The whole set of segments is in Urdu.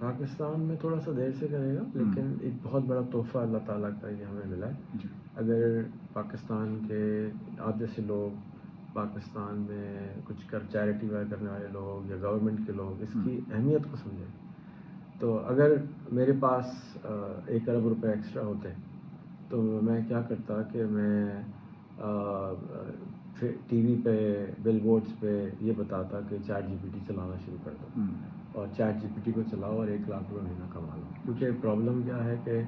پاکستان میں تھوڑا سا دیر سے کرے گا، لیکن ایک بہت بڑا تحفہ اللہ تعالیٰ کا یہ ہمیں ملا ہے. اگر پاکستان کے آدھے سے لوگ پاکستان میں کچھ چیریٹی ورک کرنے والے لوگ یا گورنمنٹ کے لوگ اس کی اہمیت کو سمجھیں، تو اگر میرے پاس 1 ارب روپے ایکسٹرا ہوتے تو میں کیا کرتا کہ میں ٹی وی پہ بل بورڈز پہ یہ بتاتا کہ چیٹ جی پی ٹی چلانا شروع کر دو اور چیٹ جی پی ٹی کو چلاؤ اور 1 لاکھ روپے مہینہ کما لو. کیونکہ پرابلم کیا ہے کہ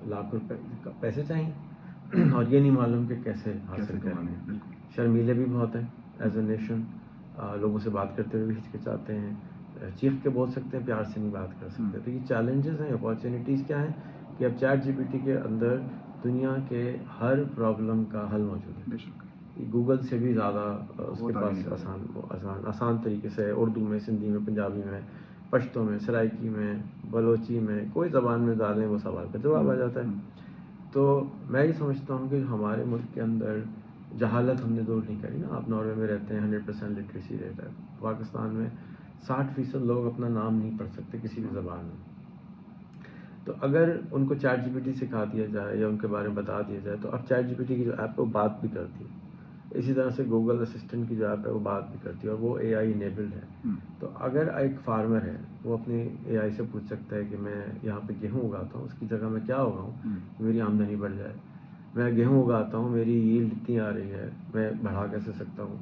لاکھ روپے پیسے چاہیے اور یہ نہیں معلوم کہ کیسے حاصل کریں. شرمیلے بھی بہت ہیں ایز اے نیشن، لوگوں سے بات کرتے ہوئے بھی ہچکچاتے ہیں، چیخ کے بول سکتے ہیں، پیار سے نہیں بات کر سکتے. تو یہ چیلنجز ہیں. اپارچونیٹیز کیا ہیں کہ اب چیٹ جی پی ٹی کے اندر دنیا کے ہر پرابلم کا حل موجود ہے. گوگل سے بھی زیادہ اس کے پاس آسان طریقے سے اردو میں، سندھی میں، پنجابی میں، پشتو میں، سرائکی میں، بلوچی میں، کوئی زبان میں ڈالیں وہ سوال کا جواب آ جاتا ہے. تو میں یہ سمجھتا ہوں کہ ہمارے ملک کے اندر جہالت ہم نے دور نہیں کری نا. آپ ناروے میں رہتے ہیں، 100% لٹریسی ریٹ ہے. پاکستان میں 60% لوگ اپنا نام نہیں پڑھ سکتے کسی بھی زبان میں. تو اگر ان کو چیٹ جی پی ٹی سکھا دیا جائے یا ان کے بارے میں بتا دیا جائے تو اب چیٹ جی پی ٹی کی جو ایپ ہے وہ بات بھی کرتی ہے. اسی طرح سے گوگل اسسٹنٹ کی جو ایپ ہے وہ بات بھی کرتی ہے اور وہ اے آئی انیبلڈ ہے. تو اگر ایک فارمر ہے وہ اپنی اے آئی سے پوچھ سکتا ہے کہ میں یہاں پہ گیہوں اگاتا ہوں، اس کی جگہ میں کیا اگاؤں میری آمدنی بڑھ جائے. میں گیہوں اگاتا ہوں، میری ییلڈ اتنی آ رہی ہے، میں بڑھا کیسے سکتا ہوں،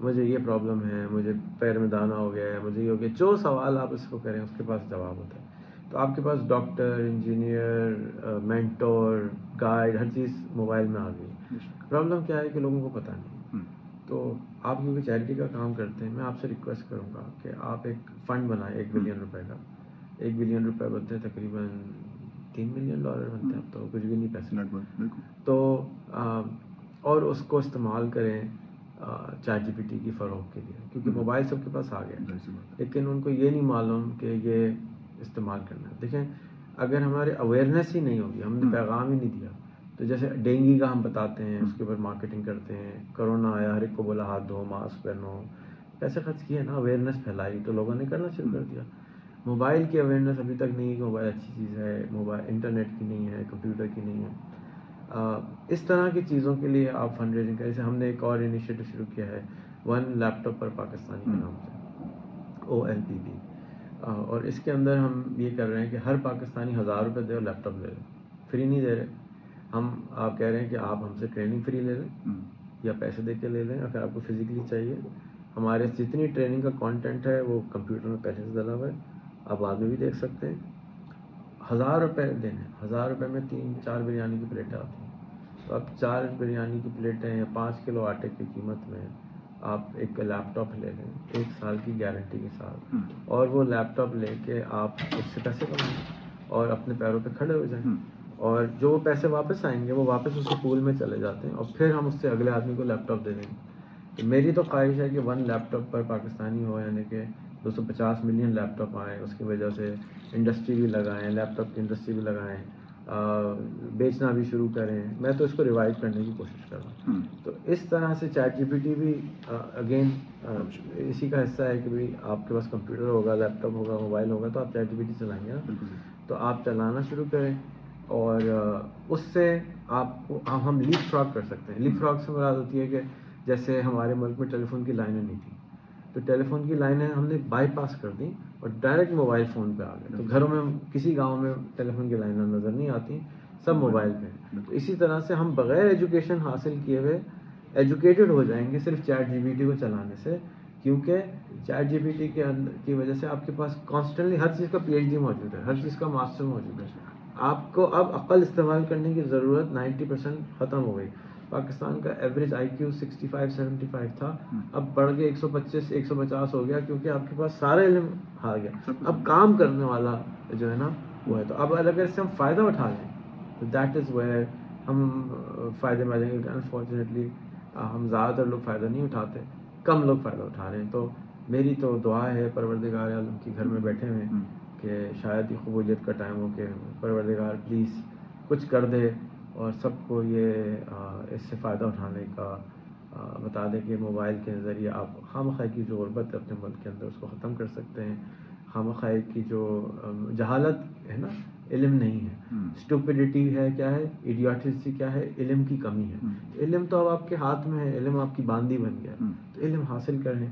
مجھے یہ پرابلم ہے، مجھے پیر میں دانہ ہو گیا ہے، مجھے یہ ہو گیا. جو سوال آپ اس کو کریں اس کے پاس جواب ہوتا ہے. تو آپ کے پاس ڈاکٹر، انجینئر، مینٹور، گائیڈ، ہر چیز موبائل میں آ گئی. پرابلم کیا ہے کہ لوگوں کو پتہ نہیں. تو آپ کیونکہ چیریٹی کا کام کرتے ہیں، میں آپ سے ریکویسٹ کروں گا کہ آپ ایک فنڈ بنائیں 1 بلین روپے کا. 1 بلین روپے بنتے ہیں تقریباً $3 ملین بنتے ہیں. اب تو کچھ بھی نہیں پیسے. تو اور اس کو استعمال کریں چیٹ جی پی ٹی کی فروغ کے لیے، کیونکہ موبائل سب کے پاس آ گیا لیکن ان کو یہ نہیں معلوم کہ یہ استعمال کرنا ہے. دیکھیں اگر ہمارے اویئرنیس ہی نہیں ہوگی، ہم نے پیغام ہی نہیں دیا، تو جیسے ڈینگی کا ہم بتاتے ہیں، اس کے اوپر مارکیٹنگ کرتے ہیں، کرونا آیا ہر ایک کو بولا ہاتھ دھو، ماسک پہنو، پیسے خرچ کیے نا، اویئرنیس پھیلائی تو لوگوں نے کرنا شروع کر دیا. موبائل کی اویئرنیس ابھی تک نہیں ہے کہ موبائل اچھی چیز ہے، موبائل انٹرنیٹ کی نہیں ہے، کمپیوٹر کی نہیں ہے. اس طرح کی چیزوں کے لیے آپ فنڈ ریزنگ کریں. جیسے ہم نے ایک اور انیشیٹو شروع کیا ہے 1 لیپ ٹاپ پر پاکستانی کے نام سے، OLPP. اور اس کے اندر ہم یہ کر رہے ہیں کہ ہر پاکستانی 1000 روپے دے اور لیپ ٹاپ لے لے. فری نہیں دے رہے ہم، آپ کہہ رہے ہیں کہ آپ ہم سے ٹریننگ فری لے لیں یا پیسے دے کے لے لیں. اگر آپ کو فزیکلی چاہیے، ہمارے جتنی ٹریننگ کا کانٹینٹ ہے وہ کمپیوٹر میں پہلے سے ڈلا ہوا ہے، آپ بعد میں بھی دیکھ سکتے ہیں. 1000 روپے دینے، 1000 روپے میں 3-4 بریانی کی پلیٹیں آتی ہیں. تو اب 4 بریانی کی پلیٹیں یا 5 کلو آٹے کی قیمت میں آپ ایک لیپ ٹاپ لے لیں 1 سال کی گارنٹی کے ساتھ، اور وہ لیپ ٹاپ لے کے آپ اس سے پیسے کمائیں اور اپنے پیروں پہ کھڑے ہو جائیں. اور جو وہ پیسے واپس آئیں گے وہ واپس اس پول میں چلے جاتے ہیں اور پھر ہم اس سے اگلے آدمی کو لیپ ٹاپ دے دیں گے. تو میری تو خواہش ہے کہ 1 لیپ ٹاپ پر پاکستانی ہو، یعنی کہ 250 ملین لیپ ٹاپ آئیں. اس کی وجہ سے انڈسٹری بھی لگائیں، لیپ ٹاپ کی انڈسٹری بھی لگائیں، بیچنا بھی شروع کریں. میں تو اس کو ریوائو کرنے کی کوشش کر رہا ہوں. تو اس طرح سے چیٹ جی پی ٹی بھی اگین اسی کا حصہ ہے کہ بھائی آپ کے پاس کمپیوٹر ہوگا، لیپ ٹاپ ہوگا، موبائل ہوگا تو آپ چیٹ جی پی ٹی چلائیں گے نا. تو آپ چلانا شروع کریں اور اس سے آپ کو ہم لیپ فراگ کر سکتے ہیں. لیپ فراگ سے مراد ہوتی ہے کہ جیسے ہمارے ملک میں ٹیلی فون کی لائنیں نہیں تھیں، تو ٹیلی فون کی لائنیں ہم نے بائی پاس کر دیں اور ڈائریکٹ موبائل فون پہ آ گئے. تو گھروں میں کسی گاؤں میں ٹیلی فون کی لائنیں نظر نہیں آتی، سب موبائل پہ. تو اسی طرح سے ہم بغیر ایجوکیشن حاصل کیے ہوئے ایجوکیٹڈ ہو جائیں گے صرف چیٹ جی پی ٹی کو چلانے سے. کیونکہ چیٹ جی پی ٹی کی وجہ سے آپ کے پاس کانسٹنٹلی ہر چیز کا PhD موجود ہے، ہر چیز کا ماسٹر موجود ہے. آپ کو اب عقل استعمال کرنے کی ضرورت 90% ختم ہو گئی. پاکستان کا ایوریج IQ 65-75 تھا، اب بڑھ کے 125-150 ہو گیا، کیونکہ آپ کے پاس سارا علم آ گیا. اب کام کرنے والا جو ہے نا وہ ہے. تو اب اگر اس سے ہم فائدہ اٹھا لیں تو دیٹ از ویئر ہم فائدے میں آ جائیں گے. انفارچونیٹلی ہم زیادہ تر لوگ فائدہ نہیں اٹھاتے، کم لوگ فائدہ اٹھا رہے ہیں. تو میری تو دعا ہے پروردگار عالم کی، گھر میں بیٹھے ہوئے کہ شاید یہ قبولیت کا ٹائم ہو کہ پروردگار پلیز کچھ کر دے اور سب کو یہ اس سے فائدہ اٹھانے کا بتا دیں کہ موبائل کے ذریعے آپ خواہ مخواہ کی جو غربت ہے اپنے ملک کے اندر اس کو ختم کر سکتے ہیں. خواہ کی جو جہالت ہے نا، علم نہیں ہے. اسٹوپیڈیٹی ہے کیا ہے، ایڈیوٹیسی کیا ہے، علم کی کمی ہے. علم تو اب آپ کے ہاتھ میں ہے، علم آپ کی باندھی بن گیا. تو علم حاصل کریں،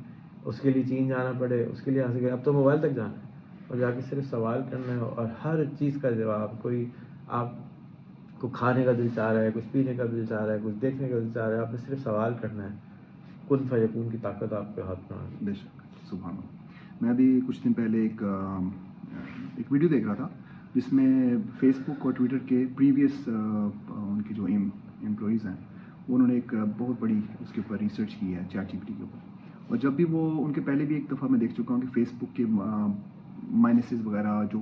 اس کے لیے چین جانا پڑے، اس کے لیے حاصل کریں. اب تو موبائل تک جانا ہے اور جا کے صرف سوال کرنا ہے اور ہر چیز کا جواب. کوئی آپ کو کھانے کا دل چاہ رہا ہے، کچھ پینے کا دل چاہ رہا ہے، کچھ دیکھنے کا دل چاہ رہا ہے، آپ نے صرف سوال کرنا ہے. کن فیکون کی طاقت آپ کے ہاتھ میں آ گئی. بے شک، سبحان اللہ. میں ابھی کچھ دن پہلے ایک ویڈیو دیکھ رہا تھا جس میں فیس بک اور ٹویٹر کے پریویس ان کے جو امپلائیز ہیں انہوں نے ایک بہت بڑی اس کے اوپر ریسرچ کی ہے چیٹ جی پی ٹی کے اوپر. اور جب بھی وہ ان کے پہلے بھی ایک دفعہ میں دیکھ چکا ہوں کہ فیس بک کے مائنسز وغیرہ جو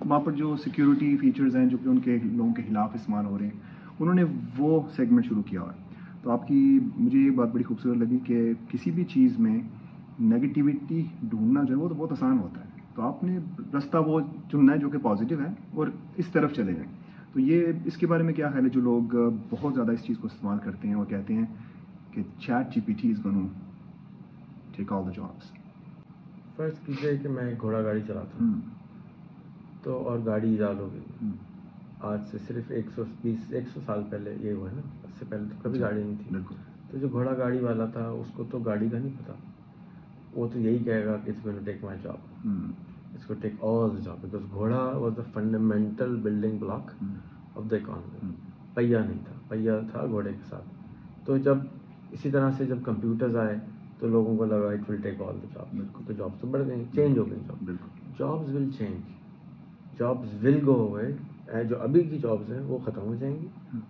وہاں پر جو سیکیورٹی فیچرز ہیں جو کہ ان کے لوگوں کے خلاف استعمال ہو رہے ہیں، انہوں نے وہ سیگمنٹ شروع کیا ہوا ہے. تو آپ کی مجھے یہ بات بڑی خوبصورت لگی کہ کسی بھی چیز میں نگیٹیوٹی ڈھونڈنا جو ہے وہ تو بہت آسان ہوتا ہے. تو آپ نے رستہ وہ چننا ہے جو کہ پازیٹیو ہے اور اس طرف چلے جائیں. تو یہ اس کے بارے میں کیا خیال ہے جو لوگ بہت زیادہ اس چیز کو استعمال کرتے ہیں اور کہتے ہیں کہ chat G P T is gonna take all the jobs? فرض کیجیے کہ میں ایک گھوڑا گاڑی چلاتا ہوں تو اور گاڑی ایجاد ہو گئی. آج سے صرف 100 سال پہلے یہ ہوا ہے نا، اس سے پہلے تو کبھی گاڑی نہیں تھی. بالکل. تو جو گھوڑا گاڑی والا تھا اس کو تو گاڑی کا نہیں پتا، وہ تو یہی کہے گا کہ it's going to take my job, it's going to take all the job, because گھوڑا was the fundamental building block of the economy. پہیا نہیں تھا، پہیا تھا گھوڑے کے ساتھ. تو جب اسی طرح سے جب کمپیوٹرز آئے تو لوگوں کو لگا it will take all the job. تو جابس تو بڑھ گئی، چینج ہو گئی job. Jobs will change, jobs will go away. جو ابھی کی جابز ہیں وہ ختم ہو جائیں گی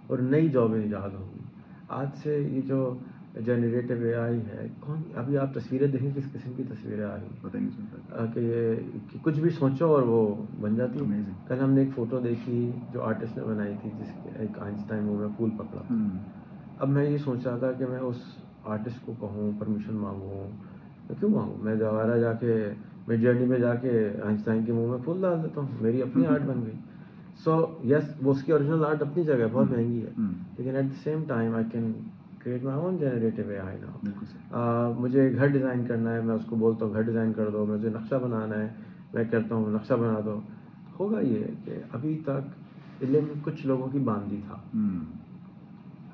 اور نئی جابیں ایجاد ہوں گی. آج سے یہ جو جنریٹو اے آئی ہے، ابھی آپ تصویریں دیکھیں کس قسم کی تصویریں آ رہی پتہ نہیں چلتا کہ کچھ بھی سوچو اور وہ بن جاتی ہے. کل ہم نے ایک فوٹو دیکھی جو آرٹسٹ نے بنائی تھی جس کے ایک آئنسٹائن میں پھول پکڑا. اب میں یہ سوچ رہا تھا کہ میں اس آرٹسٹ کو کہوں، پرمیشن مانگوں. میں کیوں مانگوں؟ میں دوبارہ جا کے میں جرنی میں جا کے آئنسٹائن کے منہ میں پھول ڈال دیتا ہوں، میری اپنی آرٹ بن گئی. سو یس، وہ اس کی اوریجنل آرٹ اپنی جگہ بہت مہنگی ہے، لیکن at the same time I can create my own generative A I now. مجھے گھر ڈیزائن کرنا ہے، میں اس کو بولتا ہوں گھر ڈیزائن کر دو. مجھے نقشہ بنانا ہے، میں کہتا ہوں نقشہ بنا دو. ہوگا یہ کہ ابھی تک علم کچھ لوگوں کی باندھی تھا،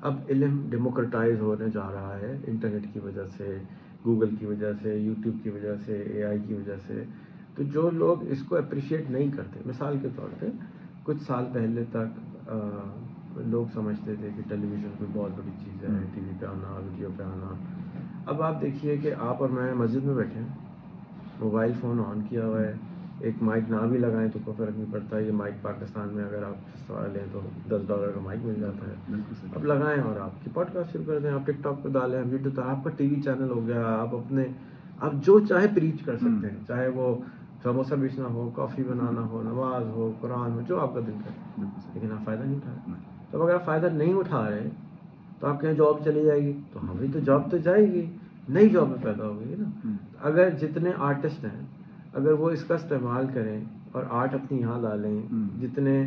اب علم ڈیموکریٹائز ہونے جا رہا ہے انٹرنیٹ کی وجہ سے، گوگل کی وجہ سے، یوٹیوب کی وجہ سے، اے آئی کی وجہ سے. تو جو لوگ اس کو اپریشیٹ نہیں کرتے، مثال کے طور پہ کچھ سال پہلے تک لوگ سمجھتے تھے کہ ٹیلی ویژن کوئی بہت بڑی چیز ہے، ٹی وی پہ آنا، ویڈیو پہ آنا. اب آپ دیکھیے کہ آپ اور میں مسجد میں بیٹھے ہیں، موبائل فون آن کیا ہوا ہے، ایک مائک نہ بھی لگائیں تو کوئی فرق نہیں پڑتا. یہ مائک پاکستان میں اگر آپ سوال لیں تو $10 کا مائک مل جاتا ہے. اب لگائیں اور آپ کی پوڈ کاسٹ شروع کر دیں، آپ ٹک ٹاک پہ ڈالیں، یوٹیوب پہ، آپ کا ٹی وی چینل ہو گیا. آپ جو چاہے پریچ کر سکتے ہیں، چاہے وہ سموسہ بیچنا ہو، کافی بنانا ہو، نماز ہو، قرآن ہو، جو آپ کا دل کرے. لیکن آپ فائدہ نہیں اٹھا رہے. تو اگر آپ فائدہ نہیں اٹھا رہے تو آپ کہیں جاب چلی جائے گی، تو ہمیں تو جاب تو جائے گی، نئی جابیں پیدا ہو گئی نا. اگر جتنے آرٹسٹ ہیں اگر وہ اس کا استعمال کریں اور آرٹ اپنی یہاں ڈالیں، جتنے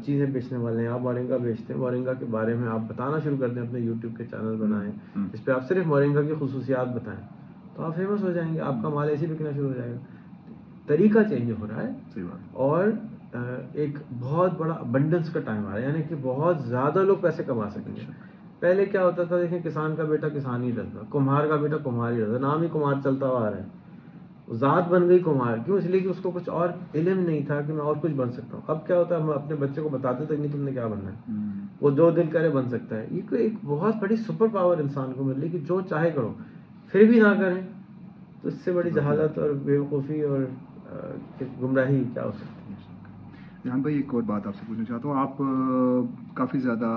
چیزیں بیچنے والے ہیں، آپ مورنگا بیچتے ہیں، مورنگا کے بارے میں آپ بتانا شروع کر دیں، اپنے یوٹیوب کے چینل بنائیں جس پہ آپ صرف مورنگا کی خصوصیات بتائیں، تو آپ فیمس ہو جائیں گے، آپ کا مال ایسے بکنا شروع ہو جائے گا. طریقہ چینج ہو رہا ہے اور ایک بہت بڑا ابنڈنس کا ٹائم آ رہا ہے، یعنی کہ بہت زیادہ لوگ پیسے کما سکیں گے. پہلے کیا ہوتا تھا، دیکھیں کسان کا بیٹا کسان ہی رہتا، کمہار کا بیٹا کمہار ہی رہتا، نام ہی کمہار چلتا ہوا آ رہا ہے، ذات بن گئی کمہار. کیوں؟ اس لیے کہ اس کو کچھ اور علم نہیں تھا کہ میں اور کچھ بن سکتا ہوں. اب کیا ہوتا ہے، ہم اپنے بچے کو بتاتے تک نہیں تم نے کیا بننا ہے، وہ جو دل کرے بن سکتا ہے. یہ ایک بہت بڑی سپر پاور انسان کو مل رہی کہ جو چاہے کرو، پھر بھی نہ کریں تو اس سے بڑی جہالت اور بیوقوفی اور گمراہی کیا ہو سکتی ہے. جہاں بھائی ایک اور بات آپ سے پوچھنا چاہتا ہوں، آپ کافی زیادہ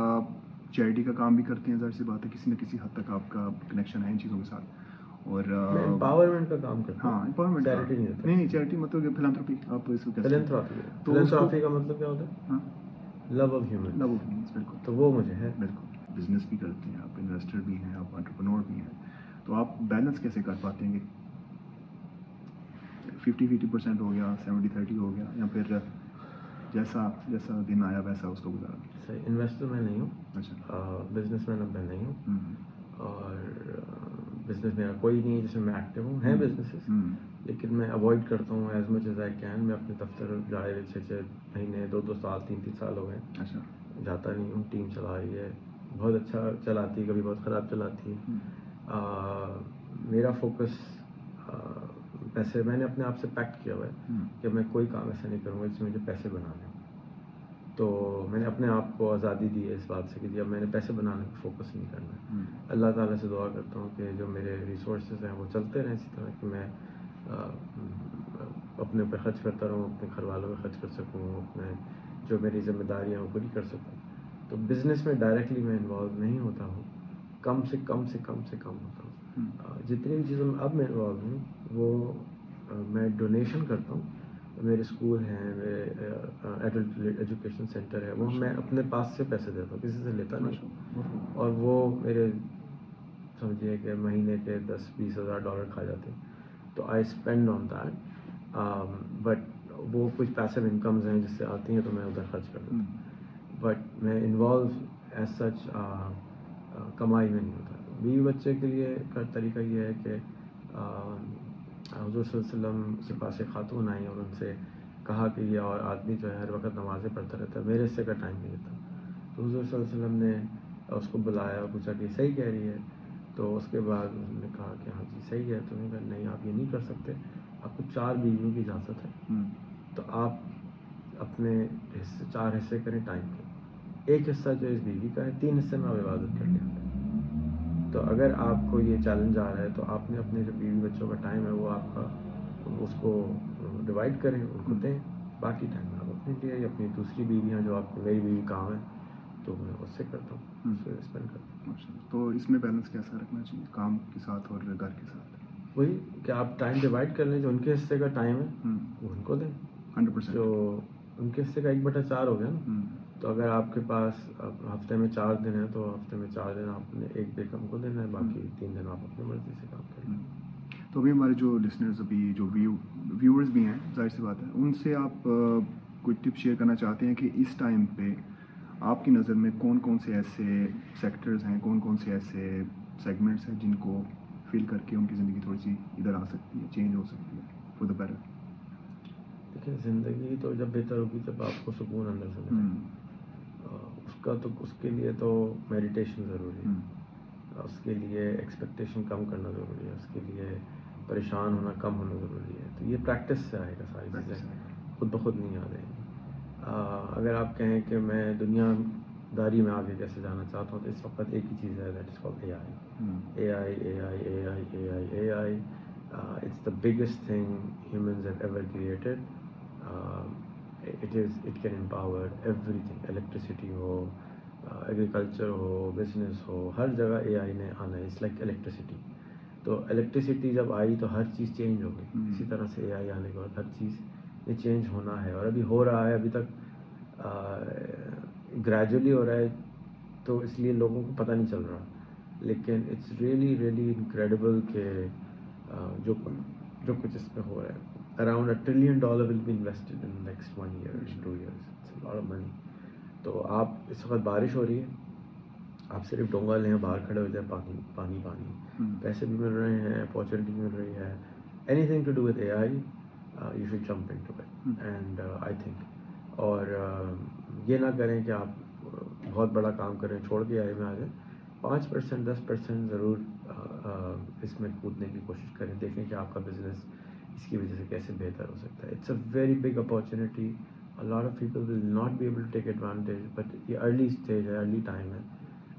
چیریٹی کا کام بھی کرتے ہیں، ظاہر سی بات ہے کسی نہ کسی حد تک آپ کا کنیکشن ہے ان چیزوں کے ساتھ. اور میں امپاورمنٹ کا کام کرتا ہوں. ہاں، امپاورمنٹ، چیریٹی نہیں چیریٹی مطلب کہ فلانتھروپی، آپ اس کو کہتے ہیں. فلانتھروپی کا مطلب کیا ہوتا ہے؟ Love of human. Love of humans, بالکل. تو وہ مجھے ہے. بالکل. بزنس بھی کرتے ہیں آپ، انویسٹر بھی ہیں آپ، انٹرپرینور بھی ہیں. تو آپ بیلنس کیسے کر پاتے ہیں کہ 50% ہو گیا، 70-30 ہو گیا، یا پھر جیسا دن آیا ویسا اس کو گزارا؟ صحیح. انویسٹر میں نہیں ہوں. اچھا. بزنس مین اب میں نہیں ہوں، اور بزنس میرا کوئی نہیں ہے جس میں میں ایکٹیو ہوں. ہیں بزنسز لیکن میں اوائڈ کرتا ہوں as much as I can. میں اپنے دفتر جائے 6 مہینے 2 سال 3 سال ہو گئے. اچھا. جاتا نہیں ہوں. ٹیم چلا رہی ہے, بہت اچھا چلاتی ہے, کبھی بہت خراب چلاتی ہے. میرا فوکس پیسے, میں نے اپنے آپ سے پیکٹ کیا ہوا ہے کہ میں کوئی کام ایسا نہیں کروں گا جس میں مجھے پیسے بنانے ہوں. تو میں نے اپنے آپ کو آزادی دی ہے اس بات سے کہ جب میں نے پیسے بنانے پہ فوکس نہیں کرنا ہے. اللہ تعالیٰ سے دعا کرتا ہوں کہ جو میرے ریسورسز ہیں وہ چلتے رہیں اسی طرح کہ میں اپنے پہ خرچ کرتا رہوں, اپنے گھر والوں پہ خرچ کر سکوں, اپنے جو میری ذمہ داریاں ہیں وہ پوری کر سکوں. تو بزنس میں ڈائریکٹلی میں انوالو نہیں ہوتا ہوں, کم سے کم ہوتا ہوں. جتنی بھی چیزوں میں اب میں انوالو ہوں وہ میں ڈونیشن کرتا ہوں. میرے اسکول ہیں, میرے ایڈلٹ ایجوکیشن سینٹر ہے, وہ میں اپنے پاس سے پیسے دیتا ہوں, کسی سے لیتا نہیں. اور وہ میرے سمجھیے کہ مہینے کے $10,000-20,000 کھا جاتے ہیں. تو I spend on that. But وہ کچھ پیسیو انکمز ہیں جس سے آتی ہیں تو میں ادھر خرچ کر دیتا ہوں. بٹ میں انوالو ایز سچ کمائی میں نہیں ہوتا. بیوی بچے کے لیے کا طریقہ یہ ہے کہ حضور صلی اللہ علیہ وسلم کے پاس ایک خاتون آئی اور ان سے کہا کہ یہ اور آدمی جو ہے ہر وقت نمازیں پڑھتا رہتا ہے, میرے حصے کا ٹائم نہیں دیتا. تو حضور صلی اللہ علیہ وسلم نے اس کو بلایا اور پوچھا کہ صحیح کہہ رہی ہے. تو اس کے بعد انہوں نے کہا کہ ہاں جی صحیح ہے. تو انہوں نے کہا نہیں آپ یہ نہیں کر سکتے, آپ کو 4 بیویوں کی اجازت ہے. تو آپ اپنے 4 حصے کریں ٹائم کے. ایک حصہ جو اس بیوی کا ہے, 3 حصے میں آپ عبادت کر لیں. تو اگر آپ کو یہ چیلنج آ رہا ہے تو آپ نے اپنے جو بیوی بچوں کا ٹائم ہے وہ آپ کا اس کو ڈیوائڈ کریں, ان کو دیں. باقی ٹائم آپ اپنے لیے یا اپنی دوسری بیویاں جو آپ کو, میری بیوی کام ہے تو میں اس سے کرتا ہوں, اس سے اسپینڈ کرتا ہوں. تو اس میں بیلنس کیسا رکھنا چاہیے کام کے ساتھ اور گھر کے ساتھ؟ وہی کہ آپ ٹائم ڈیوائڈ کر لیں, جو ان کے حصے کا ٹائم ہے وہ ان کو دیں. 100%. جو ان کے حصے کا 1/4 ہو گیا نا. تو اگر آپ کے پاس ہفتے میں 4 دن ہیں تو ہفتے میں 4 دن آپ نے 1 ڈے کم کو دینا ہے, باقی 3 دن آپ اپنی مرضی سے کام کریں. تو ابھی ہمارے جو لسنرز, ابھی جو ویورز بھی ہیں, ظاہر سی بات ہے, ان سے آپ کوئی ٹپ شیئر کرنا چاہتے ہیں کہ اس ٹائم پہ آپ کی نظر میں کون کون سے ایسے سیکٹرز ہیں, کون کون سے ایسے سیگمنٹس ہیں جن کو فیل کر کے ان کی زندگی تھوڑی سی ادھر آ سکتی ہے, چینج ہو سکتی ہے فور دا بیٹر؟ دیکھیں زندگی تو جب بہتر ہوگی جب آپ کو سکون اندر سے ملے. اس کے لیے تو میڈیٹیشن ضروری ہے, اس کے لیے ایکسپیکٹیشن کم کرنا ضروری ہے, اس کے لیے پریشان ہونا کم ہونا ضروری ہے. تو یہ پریکٹس سے آئے گا, ساری چیزیں خود بخود نہیں آ جائیں گی. اگر آپ کہیں کہ میں دنیا داری میں آگے کیسے جانا چاہتا ہوں تو اس وقت ایک ہی چیز ہے, that is called a I. It's the biggest thing humans have ever created. It can empower everything. Electricity ہو, ایگریکلچر ہو, بزنس ہو, ہر جگہ اے آئی نے آنا ہے. It's like electricity. تو الیکٹریسٹی جب آئی تو ہر چیز چینج ہو گئی. اسی طرح سے اے آئی آنے کے بعد ہر چیز یہ چینج ہونا ہے, اور ابھی ہو رہا ہے. ابھی تک گریجولی ہو رہا ہے, تو اس لیے لوگوں کو پتہ نہیں چل رہا. لیکن اٹس ریئلی انکریڈیبل کہ جو کچھ اس میں ہو رہا ہے. Around $1 trillion will be invested in the next 1 year, 2 years. It's a lot of money. تو آپ اس وقت بارش ہو رہی ہے, آپ صرف ڈونگا لیں, باہر کھڑے ہو جائیں, پانی, پیسے بھی مل رہے ہیں, اپارچونیٹی مل رہی ہے. Anything to do with A I, you should jump into it. And I think, اور یہ نہ کریں کہ آپ بہت بڑا کام کریں چھوڑ کے آئی میں آ جائیں. 5% 10% ضرور اس میں کودنے کی کوشش کریں, دیکھیں کہ آپ کا بزنس اس کی وجہ سے کیسے بہتر ہو سکتا ہے. It's a very big opportunity. A lot of people will not be able to take advantage, but یہ ارلی اسٹیج ہے, ارلی ٹائم ہے.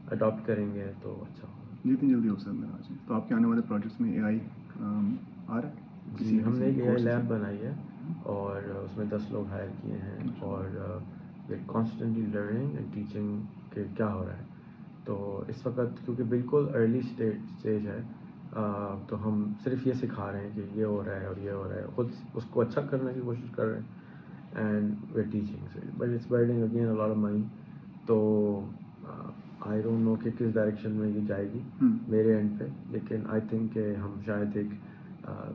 اڈاپٹ کریں گے تو اچھا ہوگا. جتنی جلدی ہو سکتا ہے آ جائیں. تو آپ کے آنے والے پروجیکٹس میں اے آئی آ رہا ہے؟ جی, ہم نے ایک اے آئی لیب بنائی ہے اور اس میں 10 لوگ ہائر کیے ہیں, اور کانسٹنٹلی لرننگ اینڈ ٹیچنگ کہ کیا ہو رہا ہے. تو اس وقت کیونکہ بالکل ارلی اسٹیج ہے, تو ہم صرف یہ سکھا رہے ہیں کہ یہ ہو رہا ہے اور یہ ہو رہا ہے, خود اس کو اچھا کرنے کی کوشش کر رہے ہیں. And we are teaching, but it's burning again a lot of money. تو آئی ڈونٹ نو کہ کس ڈائریکشن میں یہ جائے گی میرے اینڈ پہ, لیکن آئی تھنک کہ ہم شاید ایک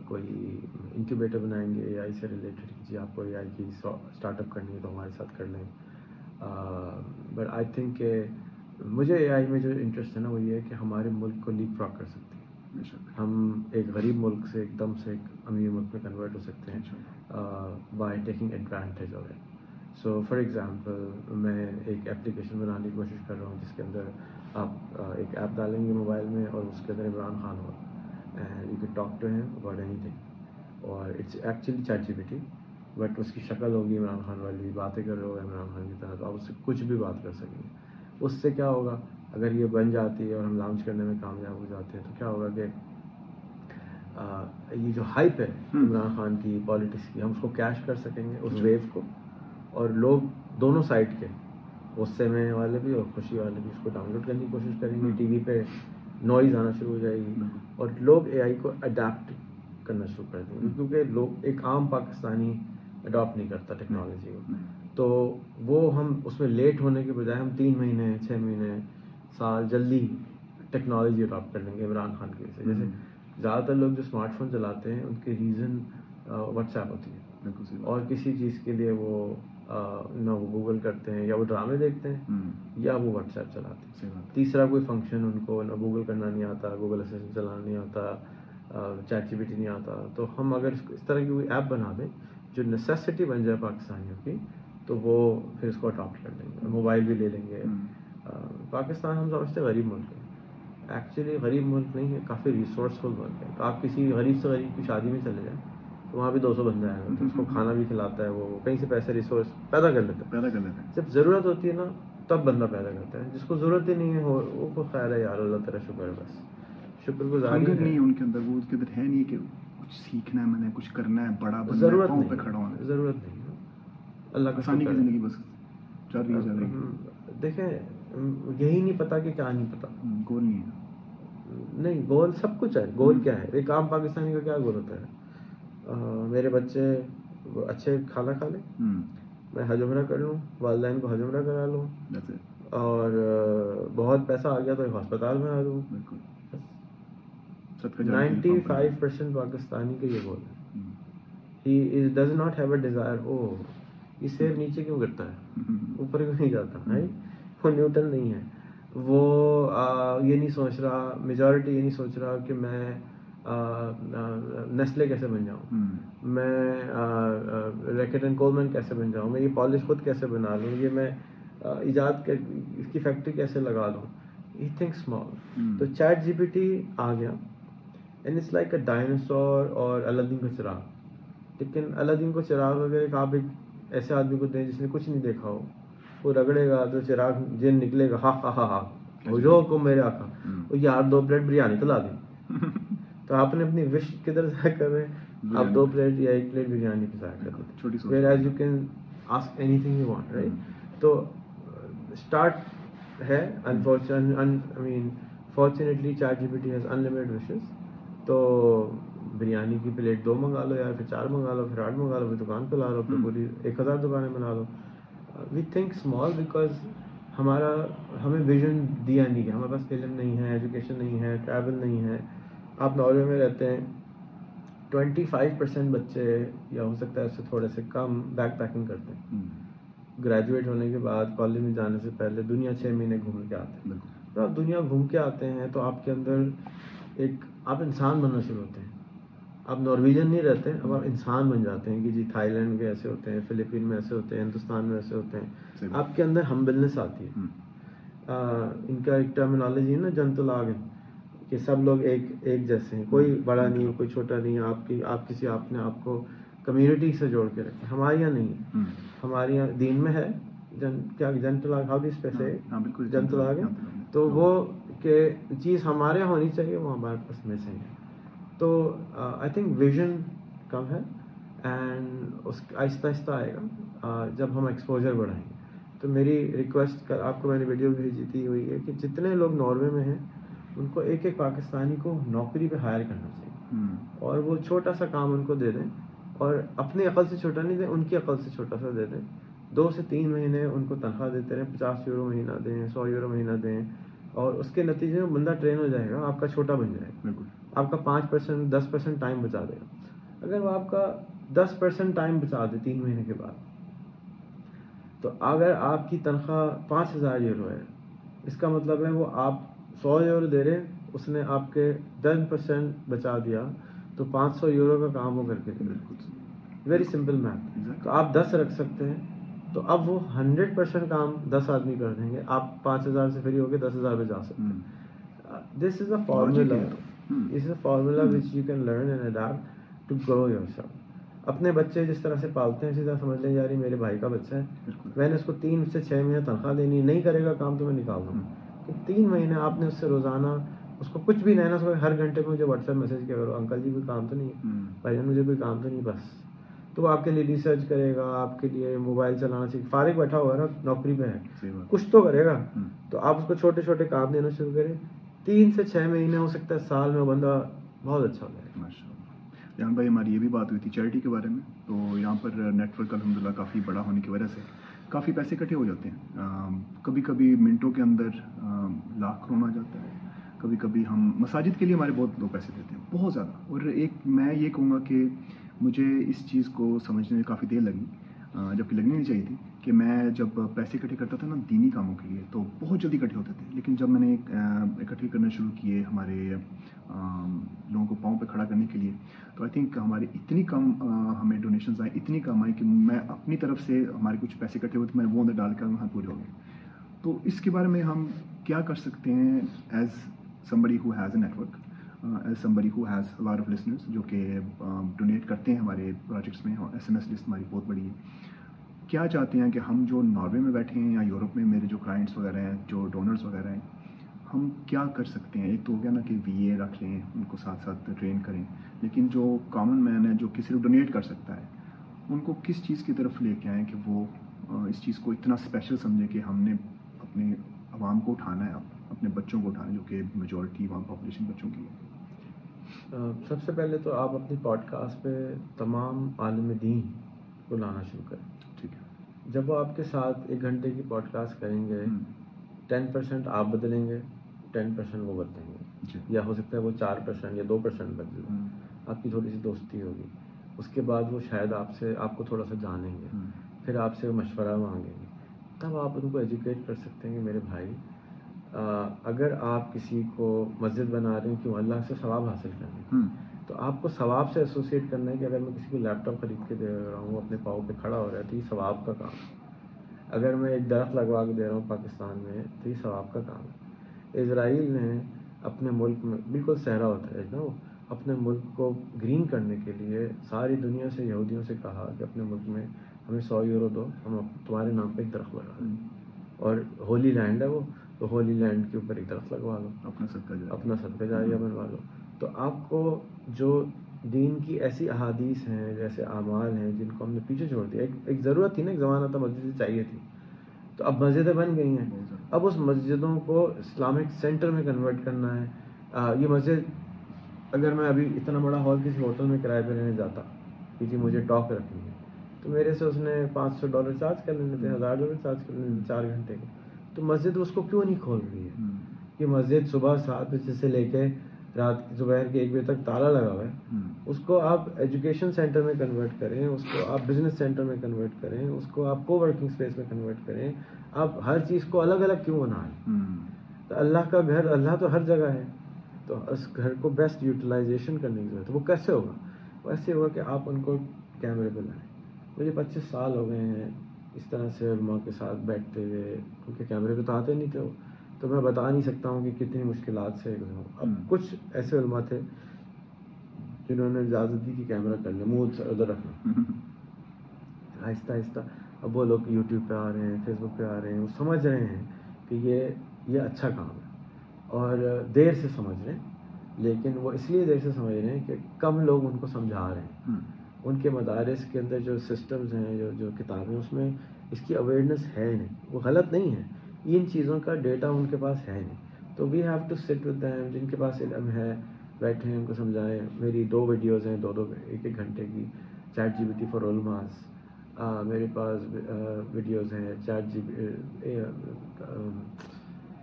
کوئی انکیوبیٹر بنائیں گے اے آئی سے ریلیٹڈ. جی آپ کو اے آئی کی اسٹارٹ اپ کرنی ہے تو ہمارے ساتھ کر لیں. بٹ آئی تھنک کہ مجھے اے آئی میں جو انٹرسٹ ہے نا وہ یہ ہے کہ ہمارے ملک کو لیپ فراگ کر سکتی ہے. ہم ایک غریب ملک سے ایک دم سے ایک امیر ملک میں کنورٹ ہو سکتے ہیں by taking advantage of it. So for example میں ایک اپلیکیشن بنانے کی کوشش کر رہا ہوں جس کے اندر آپ ایک ایپ ڈالیں گے موبائل میں اور اس کے اندر عمران خان ہو and you can talk to him about اینی تھنگ, اور it's actually chat G P T but اس کی شکل ہوگی عمران خان والی, باتیں کر رہے ہو عمران خان کی طرح, تو آپ اس سے کچھ بھی بات کر سکیں گے. اس سے کیا ہوگا اگر یہ بن جاتی ہے اور ہم لانچ کرنے میں کامیاب ہو جاتے ہیں تو کیا ہوگا کہ یہ جو ہائپ ہے عمران خان کی پالیٹکس کی, ہم اس کو کیش کر سکیں گے اس ویو کو, اور لوگ دونوں سائڈ کے غصے میں والے بھی اور خوشی والے بھی اس کو ڈاؤن لوڈ کرنے کی کوشش کریں گے. ٹی وی پہ نوائز آنا شروع ہو جائے گی اور لوگ اے آئی کو اڈاپٹ کرنا شروع کر دیں گے, کیونکہ لوگ ایک عام پاکستانی اڈاپٹ نہیں کرتا ٹیکنالوجی کو, تو وہ ہم اس میں لیٹ ہونے کے بجائے ہم 3 مہینے 6 مہینے سال جلدی ٹیکنالوجی اڈاپٹ کر لیں گے عمران خان کی وجہ سے. جیسے زیادہ تر لوگ جو اسمارٹ فون چلاتے ہیں ان کے ریزن واٹس ایپ ہوتی ہے, اور کسی چیز کے لیے وہ نہ وہ گوگل کرتے ہیں یا وہ ڈرامے دیکھتے ہیں یا وہ واٹس ایپ چلاتے ہیں. تیسرا کوئی فنکشن ان کو نہ گوگل کرنا نہیں آتا, گوگل اسسٹنٹ چلانا نہیں آتا, چیٹ جی پی ٹی نہیں آتا. تو ہم اگر اس طرح کی کوئی ایپ بنا دیں جو نیسیسٹی بن جائے پاکستانیوں کی, تو وہ پھر اس کو اڈاپٹ کر لیں گے, موبائل بھی لے لیں گے. پاکستان ہم سمجھتے ہیں غریب ملک ہے, ایکچولی غریب ملک نہیں ہے, کافی ریسورسفل ملک ہے. آپ کسی غریب سے غریب کی شادی میں چلے جائیں تو وہاں بھی 200 بندے آئے ہوتے ہیں, اس کو کھانا بھی کھلاتا ہے, وہ کہیں سے پیسے ریسورس پیدا کر لیتا ہے. جب ضرورت ہوتی ہے نا تب بندہ پیدا کرتا ہے, جس کو ضرورت ہی نہیں ہے وہ کو خیر ہے یار, اللہ تعالیٰ شکر ہے, بس شکر گزاری نہیں ہے ان کے اندر, وہ کے اندر ہے نہیں کہ کچھ سیکھنا ہے, میں نے کچھ کرنا ہے, بڑا بننا ہے, ضرورت پاؤں پہ نہیں, کھڑا ہونا ہے. ضرورت نہیں ہے, اللہ کا آسانی کی زندگی بس چل رہی ہے. دیکھیں یہی نہیں پتا کہ کیا نہیں پتا, گول نہیں ہے. نہیں گول سب کچھ ہے, گول کیا ہے, ایک عام پاکستانی کا کیا گول ہوتا ہے, میرے بچے اچھے کھانا کھا لیں, میں حج عمرہ کر لوں, والدین کو حج عمرہ کرا لوں, اور بہت پیسہ آ گیا تو ایک ہسپتال میں آ دوں. 95% پاکستانی کا یہ گول ہے. He does not have a desire یہ سیر نیچے کیوں گرتا ہے, اوپر کیوں نہیں جاتا, وہ نیوٹن نہیں ہے. وہ یہ نہیں سوچ رہا, میجورٹی یہ نہیں سوچ رہا کہ میں نیسلے کیسے بن جاؤں, میں ریکٹ اینڈ کولمن کیسے بن جاؤں, میں یہ پالش خود کیسے بنا لوں, یہ میں ایجاد اس کی فیکٹری کیسے لگا لوں. He think small. تو چیٹ جی پی ٹی آ گیا and it's like a dinosaur اور الادین کا چراغ. لیکن الادین کو چراغ اگر آپ ایک ایسے آدمی کو دیں جس نے کچھ نہیں دیکھا ہو, وہ رگڑے گا تو چراغ جن نکلے گا, ہا ہا ہا ہا جو کو میرے آقا, وہ یار 2 پلیٹ بریانی تو لا دی. تو آپ نے اپنی وش کدھر ضائع کر رہے ہیں, آپ 2 پلیٹ یا 1 پلیٹ بریانی کی ضائع کر دیتے, whereas you can ask anything you want, right. تو اسٹارٹ ہے, fortunately chat G P T has unlimited wishes. تو بریانی کی پلیٹ 2 منگا لو, یا پھر 4 منگا لو, پھر 8 منگا لو, پھر دکان پہ لا لو, پھر پوری 1000 دکانیں بنا لو. وی تھنک اسمال بیکاز ہمیں ویژن دیا نہیں گیا, ہمارے پاس علم نہیں ہے, ایجوکیشن نہیں ہے, ٹریول نہیں ہے. آپ ناروے میں رہتے ہیں, 25% بچے یا ہو سکتا ہے اس سے تھوڑے سے کم بیک پیکنگ کرتے ہیں. گریجویٹ ہونے کے بعد کالج میں جانے سے پہلے دنیا 6 مہینے گھوم کے آتے ہیں. تو آپ دنیا گھوم کے آتے ہیں تو آپ کے اندر آپ انسان بننا شروع ہوتے ہیں. آپ نارویجن نہیں رہتے, اب آپ انسان بن جاتے ہیں کہ جی تھائی لینڈ کے ایسے ہوتے ہیں, فلپین میں ایسے ہوتے ہیں, ہندوستان میں ایسے ہوتے ہیں. آپ کے اندر ہمبلنس آتی ہے. ان کا ایک ٹرمینالوجی ہے نا, جنتل آگن, کہ سب لوگ ایک جیسے ہیں, کوئی بڑا نہیں, کوئی چھوٹا نہیں. آپ کسی آپ نے آپ کو کمیونٹی سے جوڑ کے رکھے. ہمارے یہاں نہیں ہے. ہمارے یہاں دین میں ہے کیا جنتل آگن, تو وہ کہ چیز ہمارے یہاں ہونی چاہیے وہ ہمارے پاس مسنگ ہے. تو آئی تھنک ویژن کم ہے, اینڈ اس آہستہ آہستہ آئے گا جب ہم ایکسپوجر بڑھائیں گے. تو میری ریکویسٹ آپ کو میں نے ویڈیو بھیجی تھی ہوئی ہے کہ جتنے لوگ ناروے میں ہیں ان کو ایک پاکستانی کو نوکری پہ ہائر کرنا چاہیے, اور وہ چھوٹا سا کام ان کو دے دیں, اور اپنی عقل سے چھوٹا نہیں دیں, ان کی عقل سے چھوٹا سا دے دیں. 2 سے 3 مہینے ان کو تنخواہ دیتے رہیں, 50 یورو مہینہ دیں, 100 یورو مہینہ دیں, اور اس کے نتیجے میں بندہ ٹرین ہو جائے گا, آپ کا چھوٹا بن جائے گا. آپ کا 5% 10% ٹائم بچا دے گا. اگر وہ آپ کا 10% ٹائم بچا دے 3 مہینے کے بعد, تو اگر آپ کی تنخواہ 5000 یورو ہے, اس کا مطلب ہے وہ آپ 100 یورو دے رہے ہیں, اس نے آپ کے 10% بچا دیا تو 500 یورو کا کام وہ کر کے دے. Very simple math. تو آپ 10 رکھ سکتے ہیں تو اب وہ 100% کام 10 آدمی کر دیں گے. آپ 5,000 سے فری ہو کے 10,000 پہ جا سکتے ہیں. This is a formula. This is a formula which you can learn and adapt to grow yourself. اپنے بچے جس طرح سے پالتے ہیں اسی طرح سمجھ لیں یار یہ میرے بھائی کا بچہ ہے, میں نے اس کو 3 سے 6 مہینے تنخواہ دینی, نہیں کرے گا کام تو میں نکال دوں گا. 3 مہینے آپ نے اس سے روزانہ اس کو کچھ بھی نہیں نا, ہر گھنٹے میں مجھے واٹس ایپ میسج کیا کرو, انکل جی کوئی کام تو نہیں ہے, بھائی جان مجھے کوئی کام تو نہیں, بس. تو وہ آپ کے لیے ریسرچ کرے گا, آپ کے لیے موبائل چلانا سیکھ, فارغ بیٹھا ہوا ہے نا, نوکری پہ ہے, کچھ تو کرے گا. تو آپ اس کو چھوٹے چھوٹے کام دینا شروع کریں, 3 سے 6 مہینے ہو سکتا ہے, سال میں بندہ بہت اچھا ہو جائے. ماشاء اللہ. جان بھائی ہماری یہ بھی بات ہوئی تھی چیریٹی کے بارے میں, تو یہاں پر نیٹ ورک الحمدللہ کافی بڑا ہونے کی وجہ سے کافی پیسے اکٹھے ہو جاتے ہیں. کبھی کبھی منٹوں کے اندر لاکھ کروڑ آ جاتا ہے. کبھی کبھی ہم مساجد کے لیے ہمارے بہت لوگ پیسے دیتے ہیں, بہت زیادہ. اور میں یہ کہوں گا کہ مجھے اس چیز کو سمجھنے میں کافی دیر لگی, جبکہ لگنی نہیں چاہیے تھی, کہ میں جب پیسے اکٹھے کرتا تھا نا دینی کاموں کے لیے تو بہت جلدی اکٹھے ہوتے تھے. لیکن جب میں نے اکٹھے کرنا شروع کیے ہمارے لوگوں کو پاؤں پہ کھڑا کرنے کے لیے, تو آئی تھنک ہماری اتنی کم ہمیں ڈونیشنز آئیں, اتنی کم آئی کہ میں اپنی طرف سے ہمارے کچھ پیسے اکٹھے ہوئے تھے, میں وہ اندر ڈال کر وہاں پورے ہو گئے. تو اس کے بارے میں ہم کیا کر سکتے ہیں as somebody who has a network, as somebody who has a lot of listeners جو کہ ڈونیٹ کرتے ہیں ہمارے پروجیکٹس میں, اور SMS لسٹ ہماری بہت بڑی ہے. کیا چاہتے ہیں کہ ہم جو ناروے میں بیٹھے ہیں یا یورپ میں میرے جو کلائنٹس وغیرہ ہیں, جو ڈونرز وغیرہ ہیں, ہم کیا کر سکتے ہیں؟ ایک تو ہو گیا نا کہ VA رکھ لیں, ان کو ساتھ ساتھ ٹرین کریں, لیکن جو کامن مین ہے جو کہ صرف ڈونیٹ کر سکتا ہے, ان کو کس چیز کی طرف لے کے آئیں کہ وہ اس چیز کو اتنا اسپیشل سمجھیں کہ ہم نے اپنے عوام کو اٹھانا ہے, اپنے بچوں کو اٹھانا ہے, جو کہ میجورٹی وہاں پاپولیشن بچوں کی ہے. سب سے پہلے تو آپ اپنی پوڈ کاسٹ پہ تمام عالم دین کو لانا شروع کریں. ٹھیک ہے. جب وہ آپ کے ساتھ 1 گھنٹے کی پوڈ کاسٹ کریں گے, 10% آپ بدلیں گے, 10% وہ بدلیں گے, یا ہو سکتا ہے وہ 4% یا 2% بدلیں. آپ کی تھوڑی سی دوستی ہوگی, اس کے بعد وہ شاید آپ کو تھوڑا سا جانیں گے, پھر آپ سے مشورہ مانگیں گے. تب آپ ان کو ایجوکیٹ کر سکتے ہیں کہ میرے بھائی اگر آپ کسی کو مسجد بنا رہے ہیں کیوں, اللہ سے ثواب حاصل کرنے, تو آپ کو ثواب سے ایسوسیٹ کرنا ہے کہ اگر میں کسی کو لیپ ٹاپ خرید کے دے رہا ہوں, اپنے پاؤں پہ کھڑا ہو رہا ہے, تو یہ ثواب کا کام ہے. اگر میں ایک درخت لگوا کے دے رہا ہوں پاکستان میں, تو یہ ثواب کا کام ہے. اسرائیل نے اپنے ملک میں, بالکل صحرا ہوتا ہے نا وہ, اپنے ملک کو گرین کرنے کے لیے ساری دنیا سے یہودیوں سے کہا کہ اپنے ملک میں ہمیں 100 یورو دو, ہم تمہارے نام پہ ایک درخت لگا دیں. اور ہولی لینڈ ہے وہ, تو ہولی لینڈ کے اوپر ایک درخت لگوا لو, اپنا صدقہ جاریہ بنوا لو. تو آپ کو جو دین کی ایسی احادیث ہیں, جیسے اعمال ہیں, جن کو ہم نے پیچھے چھوڑ دیا. ایک ضرورت تھی نا, ایک زمانہ تھا مسجد چاہیے تھی, تو اب مسجدیں بن گئی ہیں. اب اس مسجدوں کو اسلامک سینٹر میں کنورٹ کرنا ہے. یہ مسجد اگر میں ابھی اتنا بڑا ہال کسی ہوٹل میں کرائے پہ رہنے جاتا کہ جی مجھے ٹاک رکھنی ہے, تو میرے سے اس نے $500 چارج کر لینے تھے, $1000 چارج کر لینے تھے 4 گھنٹے کے. تو مسجد اس کو کیوں نہیں کھول رہی ہے؟ کہ مسجد صبح 7 بجے سے لے کے رات دوپہر کے 1 بجے تک تالا لگا ہوا ہے. اس کو آپ ایجوکیشن سینٹر میں کنورٹ کریں, اس کو آپ بزنس سینٹر میں کنورٹ کریں, اس کو آپ کو ورکنگ اسپیس میں کنورٹ کریں. آپ ہر چیز کو الگ الگ کیوں بنائیں؟ تو اللہ کا گھر, اللہ تو ہر جگہ ہے, تو اس گھر کو بیسٹ یوٹیلائزیشن کرنے کی ضرورت ہے. وہ کیسے ہوگا؟ وہ ایسے ہوگا کہ آپ ان کو کیمرے پہ لائیں. مجھے 25 سال ہو گئے ہیں اس طرح سے علماء کے ساتھ بیٹھتے ہوئے, کیونکہ کیمرے پہ تو آتے نہیں تھے وہ, تو میں بتا نہیں سکتا ہوں کہ کتنی مشکلات سے گزرا ہوں. اب کچھ ایسے علماء تھے جنہوں نے اجازت دی کہ کیمرہ کر لیں, منہ ادھر رکھنا. آہستہ آہستہ اب وہ لوگ یوٹیوب پہ آ رہے ہیں, فیس بک پہ آ رہے ہیں, وہ سمجھ رہے ہیں کہ یہ اچھا کام ہے, اور دیر سے سمجھ رہے ہیں. لیکن وہ اس لیے دیر سے سمجھ رہے ہیں کہ کم لوگ ان کو سمجھا رہے ہیں. ان کے مدارس کے اندر جو سسٹمز ہیں, جو کتابیں, اس میں اس کی اویئرنیس ہے نہیں. وہ غلط نہیں ہے, ان چیزوں کا ڈیٹا ان کے پاس ہے نہیں. تو we have to sit with them. جن کے پاس علم ہے بیٹھیں, ان کو سمجھائیں. میری 2 ویڈیوز ہیں, 1 گھنٹے کی, چیٹ GPT فار علماز. میرے پاس ویڈیوز ہیں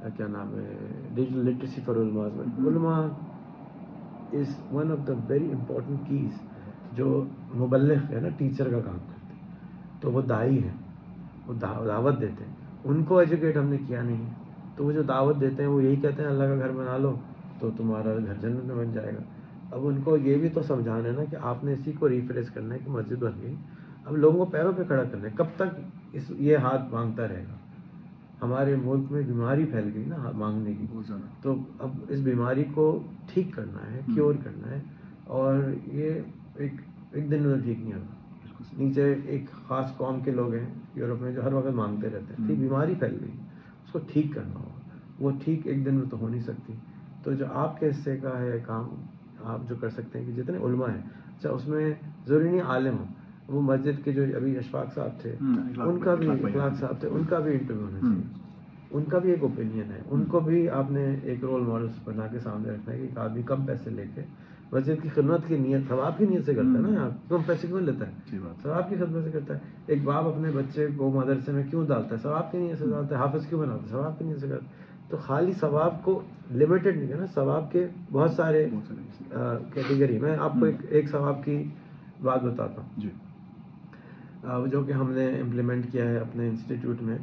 کیا نام ہے, ڈیجیٹل لٹریسی فار علماز. علماء is one of the very important keys. جو مبلغ ہے نا, ٹیچر کا کام کرتے ہیں, تو وہ داعی ہیں, وہ دعوت دیتے ہیں. ان کو ایجوکیٹ ہم نے کیا نہیں, تو وہ جو دعوت دیتے ہیں وہ یہی کہتے ہیں اللہ کا گھر بنا لو, تو تمہارا گھر جنت میں بن جائے گا. اب ان کو یہ بھی تو سمجھانا ہے نا کہ آپ نے اسی کو ریفریش کرنا ہے کہ مسجد بن گئی, اب لوگوں کو پیروں پہ کھڑا کرنا ہے. کب تک یہ ہاتھ مانگتا رہے گا؟ ہمارے ملک میں بیماری پھیل گئی نا مانگنے کی, تو اب اس بیماری کو ٹھیک کرنا ہے, کیور کرنا ہے, اور یہ ایک دن میں ٹھیک نہیں ہوگا. نیچے ایک خاص قوم کے لوگ ہیں یورپ میں جو ہر وقت مانگتے رہتے ہیں, بیماری پھیل گئی, اس کو ٹھیک کرنا ہوگا. وہ ٹھیک ایک دن میں تو ہو نہیں سکتی. تو جو آپ کے حصے کا ہے کام, آپ جو کر سکتے ہیں کہ جتنے علماء ہیں, اچھا اس میں ضروری نہیں عالم ہو, وہ مسجد کے جو ابھی اشفاق صاحب تھے ان کا بھی, اخلاق صاحب تھے, ان کا بھی انٹرویو ہونا چاہیے. ان کا بھی ایک اوپینین ہے, ان کو بھی آپ نے ایک رول ماڈل بنا کے سامنے رکھنا ہے کہ ایک آدمی کم پیسے لے کے مسجد کی خدمت کی نیت, ثواب کی نیت سے کرتا ہے نا. یار کم پیسے کیوں لیتا ہے؟ ثواب کی خدمت سے کرتا ہے. ایک باپ اپنے بچے کو مدرسے میں کیوں ڈالتا ہے؟ ثواب کی نیت سے ڈالتا ہے. حافظ کیوں بناتا ہے؟ ثواب کی نیت سے کرتا ہے. تو خالی ثواب کو لمیٹڈ نہیں کرنا, ثواب کے بہت سارے کیٹیگری. میں آپ کو ایک ثواب کی بات بتاتا ہوں جو کہ ہم نے امپلیمنٹ کیا ہے اپنے انسٹیٹیوٹ میں.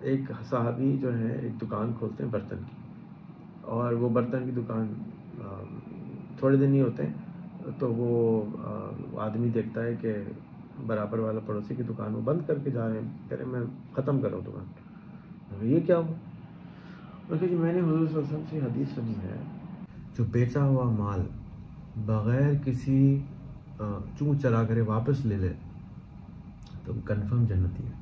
ایک صحابی جو ہے ایک دکان کھولتے ہیں برتن کی, اور وہ برتن کی دکان تھوڑے دن نہیں ہوتے ہیں تو وہ آدمی دیکھتا ہے کہ برابر والا پڑوسی کی دکان وہ بند کر کے جا رہے ہیں, کہہ رہے میں ختم کروں دکان. یہ کیا ہوا؟ جی میں نے حضور صلی اللہ علیہ وسلم سے حدیث سنی ہے, جو بیچا ہوا مال بغیر کسی چوں چرا کرے واپس لے لے تو کنفرم جنتی ہے.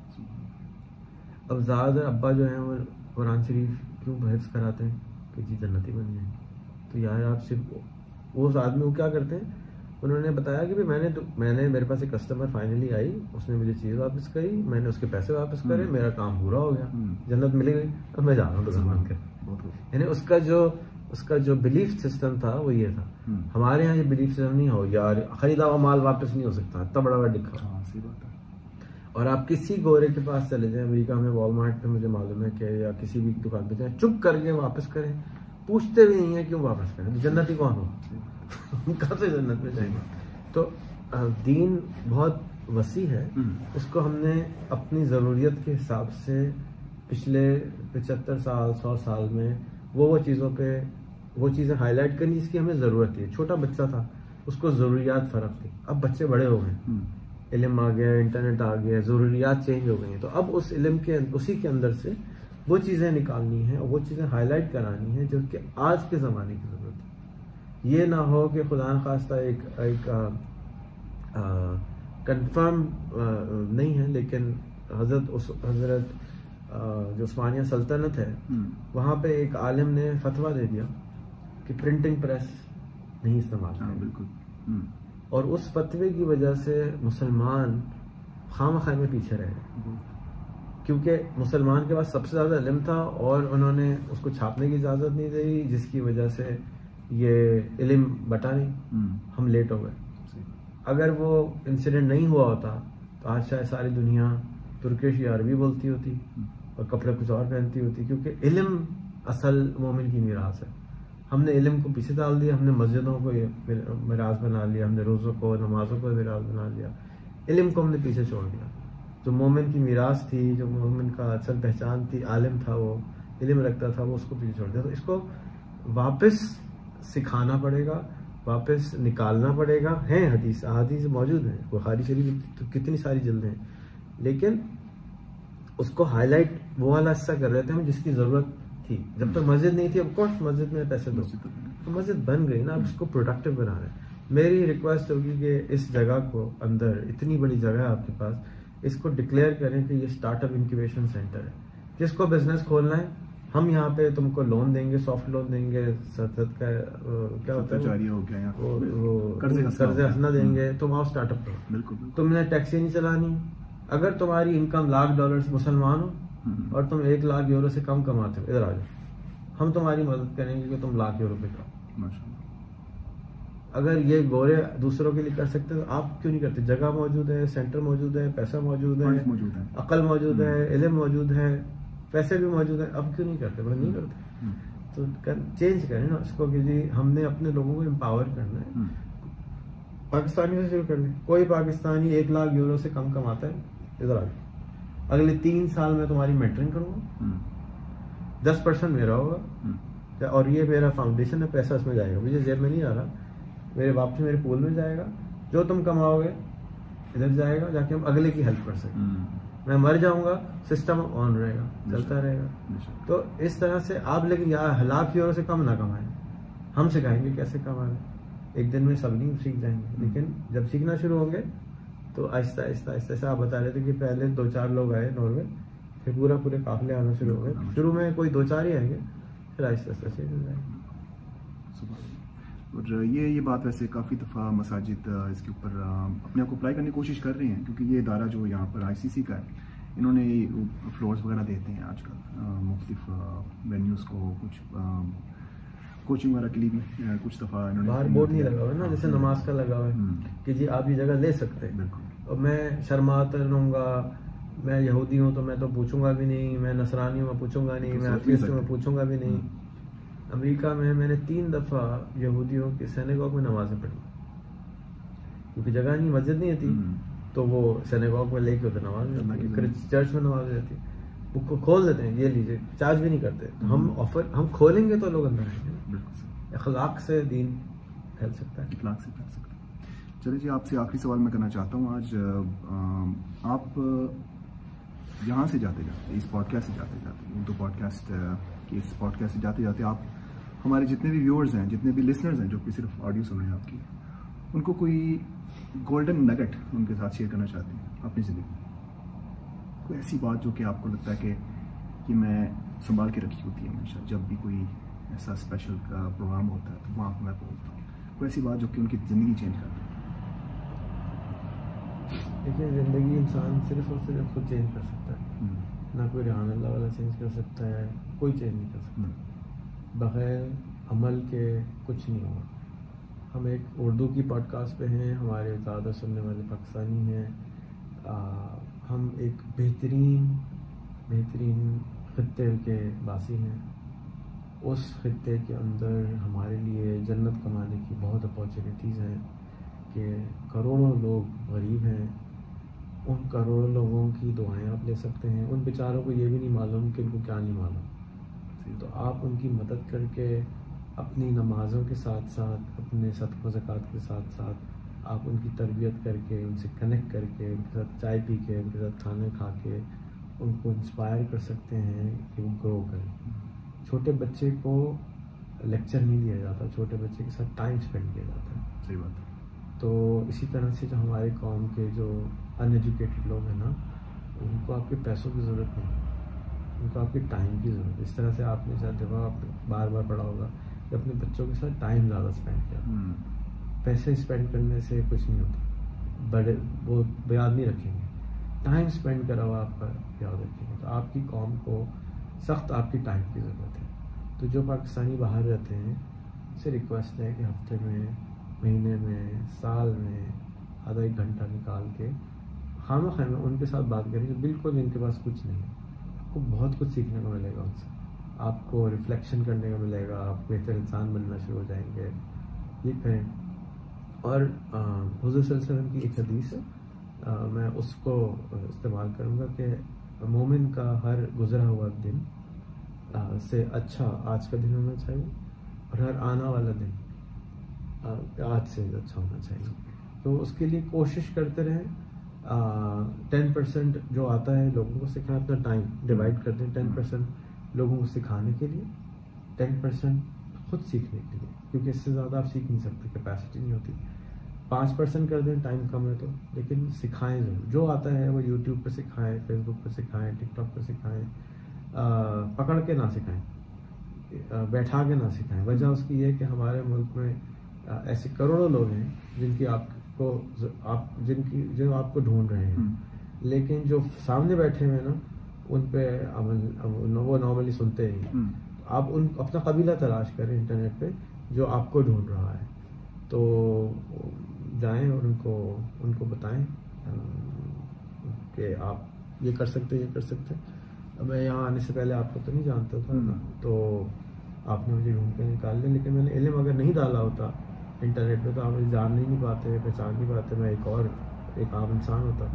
اب زیادہ ابا جو ہیں وہ قرآن شریف کیوں حفظ کراتے ہیں کہ جی جنتی بن جائیں. تو یار آپ صرف وہ آدمی کو کیا کرتے ہیں, انہوں نے بتایا کہ میں نے میرے پاس ایک کسٹمر فائنلی آئی, اس نے مجھے چیز واپس کری, میں نے اس کے پیسے واپس کرے, میرا کام پورا ہو گیا, جنت مل گئی, اب میں جا رہا ہوں دکان کر. یعنی اس کا جو بلیف سسٹم تھا وہ یہ تھا. ہمارے یہاں یہ بلیف سسٹم نہیں ہو یار خریدا ہوا مال واپس نہیں ہو سکتا, اتنا بڑا بڑا لکھا. اور آپ کسی گورے کے پاس چلے جائیں امریکہ میں, وال مارٹ پہ مجھے معلوم ہے کہ, یا کسی بھی دکان پہ جائیں, چپ کر کے واپس کریں, پوچھتے بھی نہیں ہیں کیوں واپس کریں. جنتی کون ہو, کہاں سے جنت میں جائیں گے؟ تو دین بہت وسیع ہے, اس کو ہم نے اپنی ضروریت کے حساب سے پچھلے 75 سال 100 سال میں وہ چیزوں پہ وہ چیزیں ہائی لائٹ کرنی جس کی ہمیں ضرورت تھی. چھوٹا بچہ تھا, اس کو ضروریات فرق تھی. اب بچے بڑے ہو گئے, علم آ گیا, انٹرنیٹ آ گیا, ضروریات چینج ہو گئی ہیں. تو اب اس علم کے اسی کے اندر سے وہ چیزیں نکالنی ہیں اور وہ چیزیں ہائی لائٹ کرانی ہیں جو کہ آج کے زمانے کی ضرورت ہے. یہ نہ ہو کہ خدا نخواستہ ایک کنفرم نہیں ہے, لیکن حضرت جو عثمانیہ سلطنت ہے وہاں پہ ایک عالم نے فتویٰ دے دیا کہ پرنٹنگ پریس نہیں استعمال کریں. بالکل. اور اس فتوے کی وجہ سے مسلمان خواہ میں پیچھے رہے, کیونکہ مسلمان کے پاس سب سے زیادہ علم تھا اور انہوں نے اس کو چھاپنے کی اجازت نہیں دی, جس کی وجہ سے یہ علم بٹا نہیں, ہم لیٹ ہو گئے. اگر وہ انسیڈنٹ نہیں ہوا ہوتا تو آج شاید ساری دنیا ترکش یا عربی بولتی ہوتی اور کپڑے کچھ اور پہنتی ہوتی, کیونکہ علم اصل مومن کی میراث ہے. ہم نے علم کو پیچھے ڈال دیا, ہم نے مسجدوں کو میراث بنا لیا, ہم نے روزوں کو نمازوں کو میراث بنا لیا, علم کو ہم نے پیچھے چھوڑ دیا. جو مومن کی میراث تھی, جو مومن کا اصل پہچان تھی, عالم تھا, وہ علم رکھتا تھا, وہ اس کو پیچھے چھوڑ دیا. تو اس کو واپس سکھانا پڑے گا, واپس نکالنا پڑے گا. ہیں حدیث موجود ہیں, بخاری شریف کتنی ساری جلدیں ہیں, لیکن اس کو ہائی لائٹ وہ والا حصہ کر رہے تھے ہم جس کی ضرورت تھی. جب تک مسجد نہیں تھی, اب کورس مسجد میں پیسے دو, تو مسجد بن گئی نا, اب اس کو پروڈکٹیو بنا رہے ہیں. میری ریکویسٹ ہوگی کہ اس جگہ کو اندر, اتنی بڑی جگہ ہے آپ کے پاس, اس کو ڈکلیئر کریں کہ یہ اسٹارٹ اپ انکیویشن سینٹر ہے. جس کو بزنس کھولنا ہے ہم یہاں پہ تم کو لون دیں گے, سافٹ لون دیں گے, صدقہ کیا ہوتا ہے قرض حسنہ دیں گے, تم آؤ اسٹارٹ اپ کرو. بالکل. تم نے ٹیکسی نہیں چلانی. اگر تمہاری انکم $1,00,000 مسلمان ہو اور تم €1,00,000 سے کم کماتے ہو, ادھر آ جاؤ, ہم تمہاری مدد کریں گے کہ تم €1,00,000 پہ کھاؤ. اگر یہ گورے دوسروں کے لیے کر سکتے تو آپ کیوں نہیں کرتے؟ جگہ موجود ہے, سینٹر موجود ہے, پیسہ موجود ہے, عقل موجود ہے, علم موجود ہے, پیسے بھی موجود ہیں, اب کیوں نہیں کرتے؟ بس نہیں کرتے. تو چینج کریں نا اس کو کہ جی ہم نے اپنے لوگوں کو امپاور کرنا ہے. پاکستانی سے شروع کر لیں. کوئی پاکستانی €1,00,000 سے کم کماتا ہے, ادھر آ جائے. اگلے 3 سال میں تمہاری مینٹرنگ کروں گا, 10% میرا ہوگا, اور یہ میرا فاؤنڈیشن ہے, پیسہ اس میں جائے گا, مجھے جیب میں نہیں آ رہا, میرے واپس میرے پول میں جائے گا, جو تم کماؤ گے ادھر جائے گا, جا کے ہم اگلے کی ہیلپ کر سکیں. میں مر جاؤں گا, سسٹم آن رہے گا, چلتا رہے گا. تو اس طرح سے آپ لیکن €1,00,000 سے کم نہ کمائیں, ہم سکھائیں گے کیسے کمائیں. ایک دن میں سب نہیں سیکھ جائیں گے, لیکن جب سیکھنا شروع ہوں گے تو آہستہ آہستہ آہستہ سے آپ بتا رہے تھے کہ پہلے 2-4 لوگ آئے ناروے, پھر پورے قافلے آنا شروع ہو گئے. شروع میں کوئی 2-4 ہی آئیں گے, پھر آہستہ آہستہ سے جائیں گے. اور یہ بات ویسے کافی دفعہ مساجد اس کے اوپر اپنے آپ کو اپلائی کرنے کی کوشش کر رہے ہیں, کیونکہ یہ ادارہ جو یہاں پر ICC کا ہے, انہوں نے فلورس وغیرہ دیتے ہیں آج کل مختلف وینیوز کو, کچھ کوچنگ وغیرہ کے لیے بھی کچھ دفعہ انہوں نے باہر بورڈ نہیں لگا ہوا ہے نا, جیسے نماز کا لگا ہوا ہے کہ جی آپ یہ جگہ لے سکتے ہیں. اور میں شرماتا رہوں گا, میں یہودی ہوں تو میں تو پوچھوں گا بھی نہیں, میں نصرانی ہوں میں پوچھوں گا نہیں, میں ایتھیسٹ ہوں میں پوچھوں گا بھی نہیں. امریکہ میں نے 3 دفعہ یہودیوں کے سینیگوگ میں نمازیں پڑھی, کیونکہ جگہ نہیں, مسجد نہیں تھی, تو وہ سینیگوگ میں لے کے ادھر نماز, چرچ میں نماز جاتی, بک کو کھول دیتے ہیں, یہ لیجیے, چارج بھی نہیں کرتے. ہم کھولیں گے تو لوگ اندر آئیں گے. اخلاق سے دین پھیل سکتا ہے, اخلاق سے پھیل سکتا ہے. چلے جی, آپ سے آخری سوال میں کرنا چاہتا ہوں. آج آپ یہاں سے جاتے جاتے, اس پوڈ کاسٹ سے جاتے جاتے, اردو پوڈ کاسٹ کی اس پوڈ کاسٹ سے جاتے جاتے, آپ ہمارے جتنے بھی ویورز ہیں, جتنے بھی لسنرز ہیں جو کہ صرف آڈیو سن رہے ہیں آپ کی, ان کو کوئی گولڈن نگٹ ان کے ساتھ شیئر کرنا چاہتے ہیں اپنی زندگی میں, کوئی ایسی بات جو کہ آپ کو لگتا ہے کہ میں سنبھال کے رکھی ہوتی ہے ہمیشہ, جب بھی کوئی ایسا اسپیشل کا پروگرام ہوتا ہے تو وہاں پہ میں بولتا ہوں, کوئی ایسی بات جو کہ ان کی زندگی چینج کر دے. دیکھیے, زندگی انسان صرف اور صرف خود چینج کر سکتا ہے, نہ کوئی ریحان اللہ والا چینج کر سکتا ہے, کوئی چینج نہیں کر سکتا. بغیر عمل کے کچھ نہیں ہوگا. ہم ایک اردو کی پوڈ کاسٹ پہ ہیں, ہمارے زیادہ سننے والے پاکستانی ہیں, ہم ایک بہترین خطے کے باسی ہیں. اس خطے کے اندر ہمارے لیے جنت کمانے کی بہت اپارچونیٹیز ہیں کہ کروڑوں لوگ غریب ہیں. ان کروڑوں لوگوں کی دعائیں آپ لے سکتے ہیں. ان بیچاروں کو یہ بھی نہیں معلوم کہ ان کو کیا نہیں معلوم, تو آپ ان کی مدد کر کے اپنی نمازوں کے ساتھ ساتھ, اپنے صدقہ و زکوٰۃ کے ساتھ ساتھ آپ ان کی تربیت کر کے, ان سے کنیکٹ کر کے, ان کے ساتھ چائے پی کے, ان کے ساتھ کھانا کھا کے ان کو انسپائر کر سکتے ہیں کہ وہ گرو کریں. چھوٹے بچے کو لیکچر نہیں دیا جاتا, چھوٹے بچے کے ساتھ ٹائم اسپینڈ کیا جاتا ہے. صحیح بات ہے. تو اسی طرح سے جو ہمارے قوم کے جو ان ایجوکیٹڈ لوگ ہیں نا, ان کو آپ کے پیسوں کی ضرورت نہیں, ان کو آپ کے ٹائم کی ضرورت ہے. اس طرح سے آپ نے شاید بار بار پڑھا ہوگا کہ اپنے بچوں کے ساتھ ٹائم زیادہ اسپینڈ کیا. پیسے اسپینڈ کرنے سے کچھ نہیں ہوتا, بڑے وہ یاد نہیں رکھیں گے. ٹائم اسپینڈ کرا ہوا آپ کا یاد رکھیں گے. تو آپ کی قوم کو سخت آپ کی ٹائم کی ضرورت ہے. تو جو پاکستانی باہر رہتے ہیں ان سے ریکویسٹ ہے کہ ہفتے میں, مہینے میں, سال میں آدھا 1 گھنٹہ نکال کے خامہ خیمہ ان کے ساتھ بات کریں جو بالکل جن کے پاس کچھ نہیں ہے. آپ کو بہت کچھ سیکھنے کو ملے گا ان سے, آپ کو ریفلیکشن کرنے کا ملے گا, آپ بہتر انسان بننا شروع ہو جائیں گے. یہ کریں. اور حضور صلی اللہ علیہ وسلم کی ایک حدیث ہے, میں اس کو استعمال کروں گا کہ مومن کا ہر گزرا ہوا دن سے اچھا آج کا دن ہونا چاہیے, اور ہر آنا والا دن آج سے اچھا ہونا چاہیے. تو اس کے لیے کوشش کرتے رہیں. 10% جو آتا ہے لوگوں کو سکھائیں, اپنا ٹائم ڈیوائڈ کر دیں. 10% لوگوں کو سکھانے کے لیے, 10% خود سیکھنے کے لیے, کیونکہ اس سے زیادہ آپ سیکھ نہیں سکتے, کیپیسٹی نہیں ہوتی. 5% کر دیں, ٹائم کم ہے تو, لیکن سکھائیں ضرور. جو آتا ہے وہ یوٹیوب پہ سکھائیں, فیس بک پہ سکھائیں, ٹک ٹاک پہ سکھائیں. پکڑ کے نہ سکھائیں, بیٹھا کے نہ سکھائیں. وجہ اس کی یہ کہ ہمارے ملک میں ایسے کروڑوں لوگ ہیں جن کی جو آپ کو ڈھونڈ رہے ہیں, لیکن جو سامنے بیٹھے ہوئے نا ان پہ وہ نارملی سنتے ہی. آپ اپنا قبیلہ تلاش کریں انٹرنیٹ پہ جو آپ کو ڈھونڈ رہا ہے, تو جائیں اور ان کو بتائیں کہ آپ یہ کر سکتے, یہ کر سکتے. میں یہاں آنے سے پہلے آپ کو تو نہیں جانتا تھا, تو آپ نے مجھے ڈھونڈ کے نکال لیا. لیکن میں نے علم اگر نہیں ڈالا ہوتا انٹرنیٹ پہ تو آپ مجھے جان نہیں پاتے, پہچان نہیں پاتے, میں ایک عام انسان ہوتا.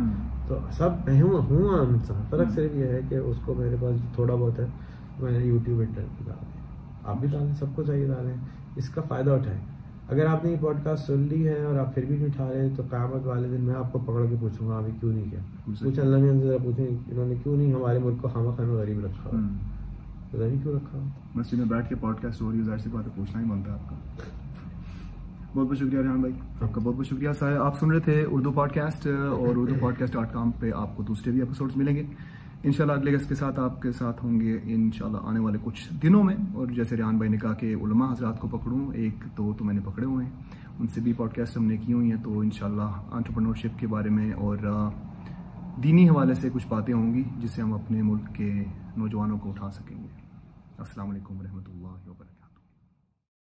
تو سب میں ہوں عام انسان. فرق صرف یہ ہے کہ اس کو میرے پاس تھوڑا بہت ہے, میں نے یوٹیوب انٹرنیٹ پہ ڈال دیا. آپ بھی ڈالیں, سب کو چاہیے ڈالیں, اس کا فائدہ اٹھائیں. اگر آپ نے یہ پوڈ کاسٹ سن لی ہے اور آپ پھر بھی نہیں اٹھا رہے تو قیامت والے دن میں آپ کو پکڑ کے پوچھوں گا ابھی کیوں نہیں کیا. کچھ اللہ نے ذرا پوچھیں انہوں نے کیوں نہیں ہمارے ملک کو خامہ خواہ غریب رکھا, غریب کیوں رکھا. مسجد میں بیٹھ کے پوڈ کاسٹ ہو رہی ہے, ظاہر سی بات ہے پوچھنا ہی بنتا ہے آپ کا. بہت بہت شکریہ ریحان بھائی, آپ کا بہت بہت شکریہ. آپ سن رہے تھے اردو پوڈ کاسٹ, اور اردو podcast.com پہ آپ کو دوسرے بھی ایپیسوڈز ملیں گے انشاءاللہ. اگلے گیسٹ کے ساتھ آپ کے ساتھ ہوں گے انشاءاللہ آنے والے کچھ دنوں میں. اور جیسے ریحان بھائی نے کہا کہ علماء حضرات کو پکڑوں, ایک دو تو میں نے پکڑے ہوئے ہیں, ان سے بھی پوڈ کاسٹ ہم نے کی ہوئی ہیں. تو انشاءاللہ انٹرپرنورشپ کے بارے میں اور دینی حوالے سے کچھ باتیں ہوں گی جس سے ہم اپنے ملک کے نوجوانوں کو اٹھا سکیں گے. السلام علیکم ورحمۃ اللہ وبرکاتہ.